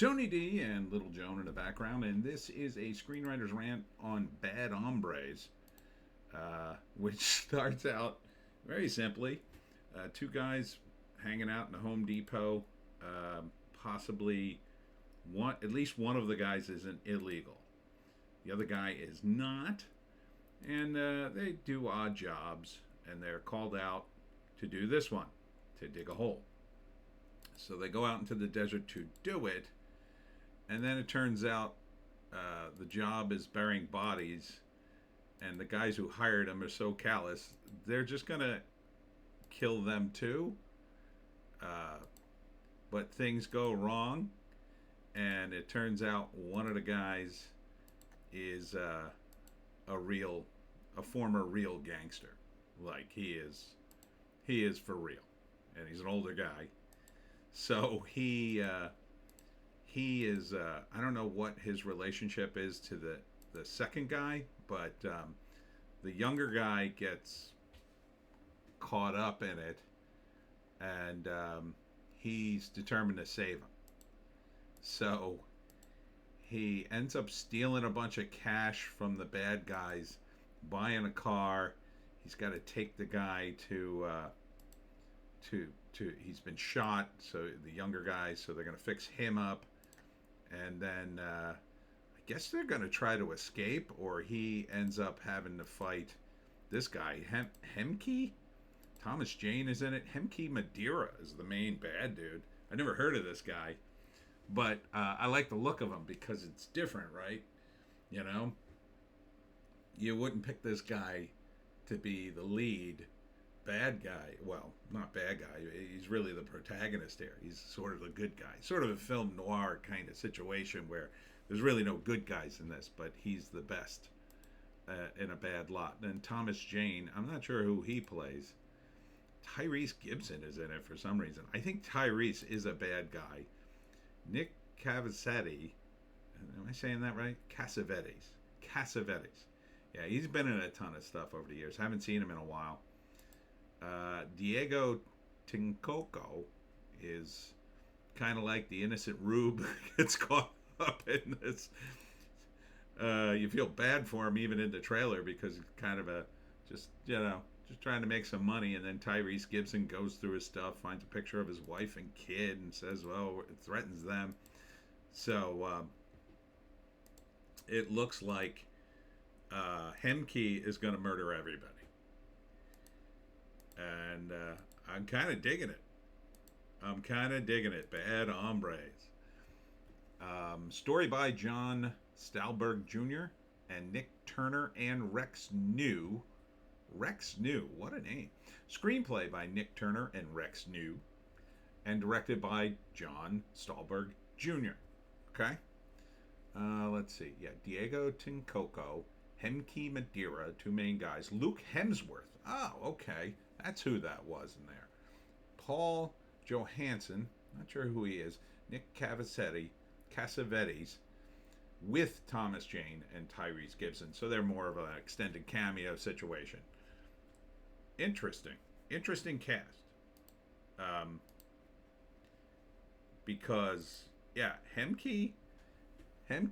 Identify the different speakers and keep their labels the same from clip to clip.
Speaker 1: Tony D and Little Joan in the background, and this is a screenwriter's rant on bad hombres, which starts out very simply. Two guys hanging out in a Home Depot. Possibly one, at least one of the guys is an illegal. The other guy is not, and they do odd jobs, and they're called out to do this one, to dig a hole. So they go out into the desert to do it, and then it turns out the job is burying bodies, and the guys who hired them are so callous, they're just going to kill them too. Uh, but things go wrong, and it turns out one of the guys is a former real gangster. Like he is for real, and he's an older guy. So he is I don't know what his relationship is to the second guy, but the younger guy gets caught up in it, and he's determined to save him. So he ends up stealing a bunch of cash from the bad guys, buying a car. He's got to take the guy to he's been shot, so the younger guy, so they're going to fix him up, and then I guess they're going to try to escape, or he ends up having to fight this guy, Hemke. Thomas Jane is in it. Hemke Madeira is the main bad dude. I never heard of this guy, but I like the look of him because it's different, right? You know, you wouldn't pick this guy to be the lead bad guy. Well, not bad guy. He's really the protagonist here. He's sort of the good guy. Sort of a film noir kind of situation where there's really no good guys in this, but he's the best in a bad lot. And Thomas Jane, I'm not sure who he plays. Tyrese Gibson is in it for some reason. I think Tyrese is a bad guy. Nick Cavasetti, am I saying that right? Cassavetes. Yeah, he's been in a ton of stuff over the years. Haven't seen him in a while. Diego Tincoco is kind of like the innocent rube gets caught up in this. You feel bad for him even in the trailer because he's kind of just trying to make some money, and then Tyrese Gibson goes through his stuff, finds a picture of his wife and kid, and says, well, it threatens them. So it looks like Hemke is going to murder everybody. And I'm kind of digging it. Bad hombres. Story by John Stalberg Jr. and Nick Turner and Rex New. Rex New, what a name. Screenplay by Nick Turner and Rex New, and directed by John Stalberg Jr. Okay? Let's see. Yeah, Diego Tincoco, Hemke Madeira, two main guys. Luke Hemsworth. Oh, okay. That's who that was in there. Paul Johansson, not sure who he is. Nick Cassavetes, with Thomas Jane and Tyrese Gibson. So they're more of an extended cameo situation. Interesting cast. Because yeah, Hemke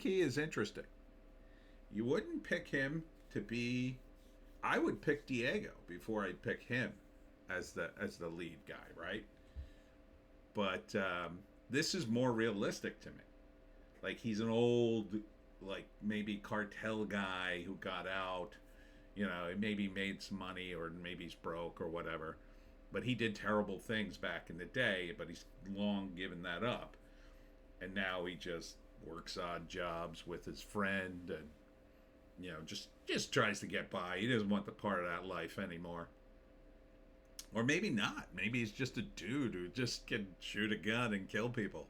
Speaker 1: is interesting. You wouldn't pick him to be. I would pick Diego before I'd pick him as the lead guy, right? But this is more realistic to me. Like, he's an old, like, maybe cartel guy who got out, maybe made some money, or maybe he's broke or whatever. But he did terrible things back in the day, but he's long given that up. And now he just works odd jobs with his friend and, just tries to get by. He doesn't want the part of that life anymore. Or maybe not. Maybe he's just a dude who just can shoot a gun and kill people.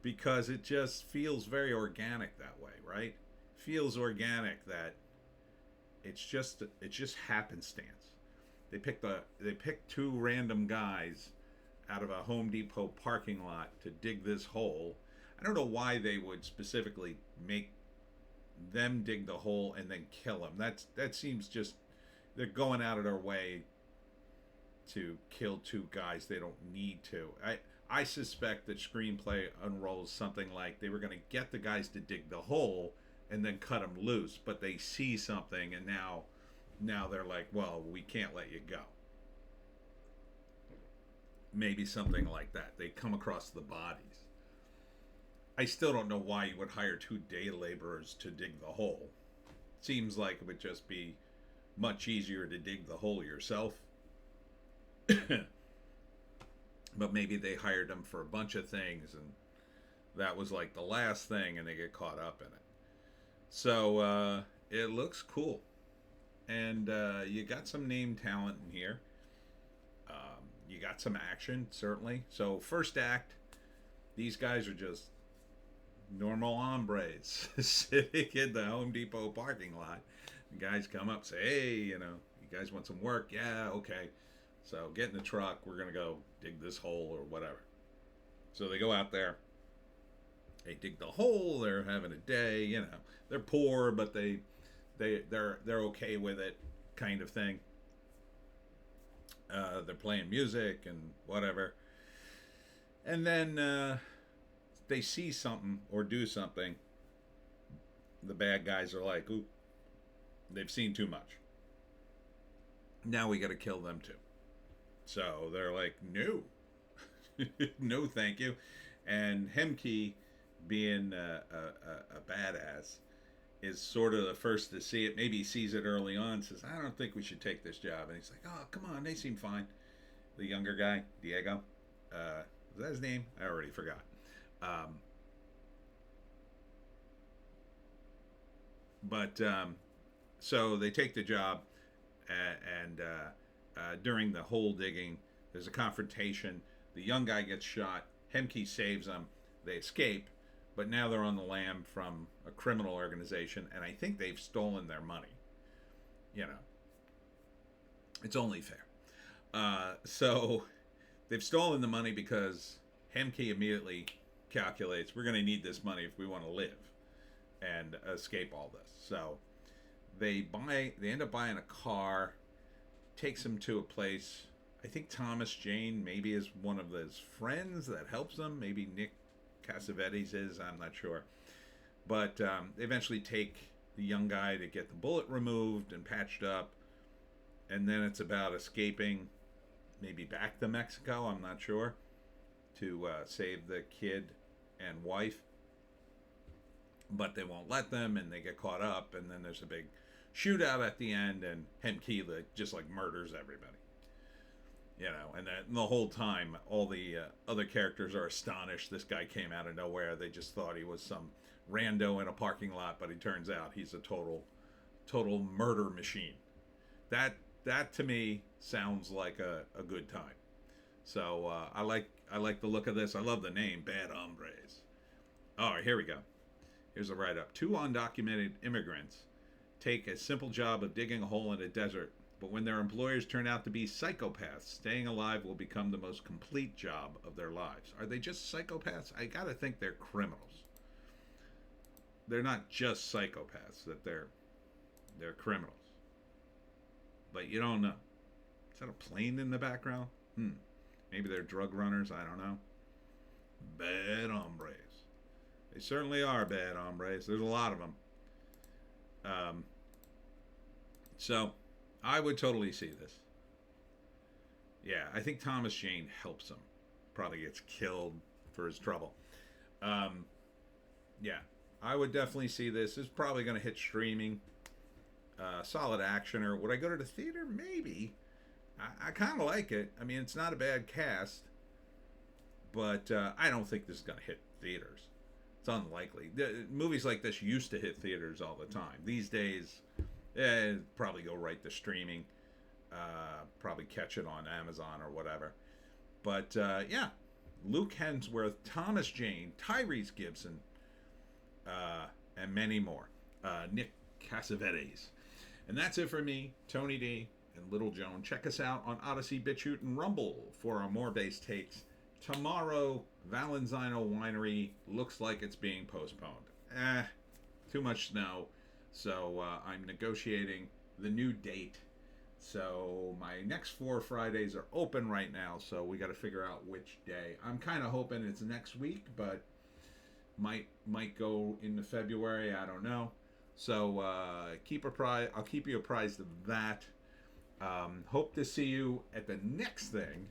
Speaker 1: Because it just feels very organic that way, right? Feels organic that it's just happenstance. They picked two random guys out of a Home Depot parking lot to dig this hole. I don't know why they would specifically make them dig the hole and then kill him. That seems just, they're going out of their way to kill two guys they don't need to. I suspect that screenplay unrolls something like they were going to get the guys to dig the hole and then cut them loose, but they see something and now they're like, well, we can't let you go. Maybe something like that. They come across the bodies. I still don't know why you would hire 2 day laborers to dig the hole. Seems like it would just be much easier to dig the hole yourself. But maybe they hired them for a bunch of things, and that was like the last thing, and they get caught up in it. So it looks cool, and you got some name talent in here. You got some action, certainly. So first act, these guys are just normal hombres sitting in the Home Depot parking lot. The guys come up, say, hey, you guys want some work? Yeah, okay. So get in the truck. We're going to go dig this hole or whatever. So they go out there. They dig the hole. They're having a day. They're poor, but they're okay with it, kind of thing. They're playing music and whatever. And then they see something or do something. The bad guys are like, ooh, they've seen too much. Now we got to kill them too. So they're like, no. No, thank you. And Hemke, being a badass, is sort of the first to see it. Maybe he sees it early on, says, I don't think we should take this job. And he's like, oh, come on, they seem fine. The younger guy, Diego, is that his name? I already forgot. So they take the job, and during the hole digging, there's a confrontation. The young guy gets shot. Hemke saves them. They escape, but now they're on the lam from a criminal organization, and I think they've stolen their money. It's only fair. So they've stolen the money because Hemke immediately calculates we're going to need this money if we want to live and escape all this. So they end up buying a car, takes them to a place. I think Thomas Jane maybe is one of his friends that helps them. Maybe Nick Cassavetes is, I'm not sure. But they eventually take the young guy to get the bullet removed and patched up. And then it's about escaping, maybe back to Mexico, I'm not sure, to save the kid and wife. But they won't let them, and they get caught up, and then there's a big shootout at the end, and Hemke just like murders everybody. And the whole time, all the other characters are astonished. This guy came out of nowhere. They just thought he was some rando in a parking lot, but it turns out he's a total murder machine. That to me sounds like a good time. So I like the look of this. I love the name, Bad Hombres. All right, here we go. Here's a write-up. 2 undocumented immigrants take a simple job of digging a hole in a desert, but when their employers turn out to be psychopaths, staying alive will become the most complete job of their lives. Are they just psychopaths? I gotta think they're criminals. They're not just psychopaths, that they're criminals. But you don't know. Is that a plane in the background? Maybe they're drug runners, I don't know. Bad hombres. They certainly are bad hombres. There's a lot of them. So I would totally see this. Yeah, I think Thomas Jane helps him. Probably gets killed for his trouble. Yeah, I would definitely see this. It's probably going to hit streaming. Solid actioner. Would I go to the theater? Maybe. I kind of like it. I mean, it's not a bad cast. But I don't think this is going to hit theaters. It's unlikely. Movies like this used to hit theaters all the time. These days, probably go right to streaming. Probably catch it on Amazon or whatever. But yeah, Luke Hemsworth, Thomas Jane, Tyrese Gibson, and many more. Nick Cassavetes. And that's it for me, Tony D, and Little Joan. Check us out on Odysee, Bitchute, and Rumble for our more base takes. Tomorrow, Valenzano Winery looks like it's being postponed. Too much snow. So I'm negotiating the new date. So my next 4 Fridays are open right now, so we got to figure out which day. I'm kind of hoping it's next week, but might go into February. I don't know. So I'll keep you apprised of that. Hope to see you at the next thing.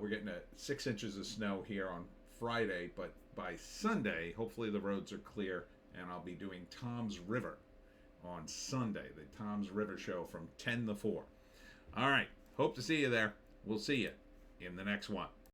Speaker 1: We're getting 6 inches of snow here on Friday, but by Sunday, hopefully the roads are clear, and I'll be doing Tom's River on Sunday, the Tom's River show from 10 to 4. All right. Hope to see you there. We'll see you in the next one.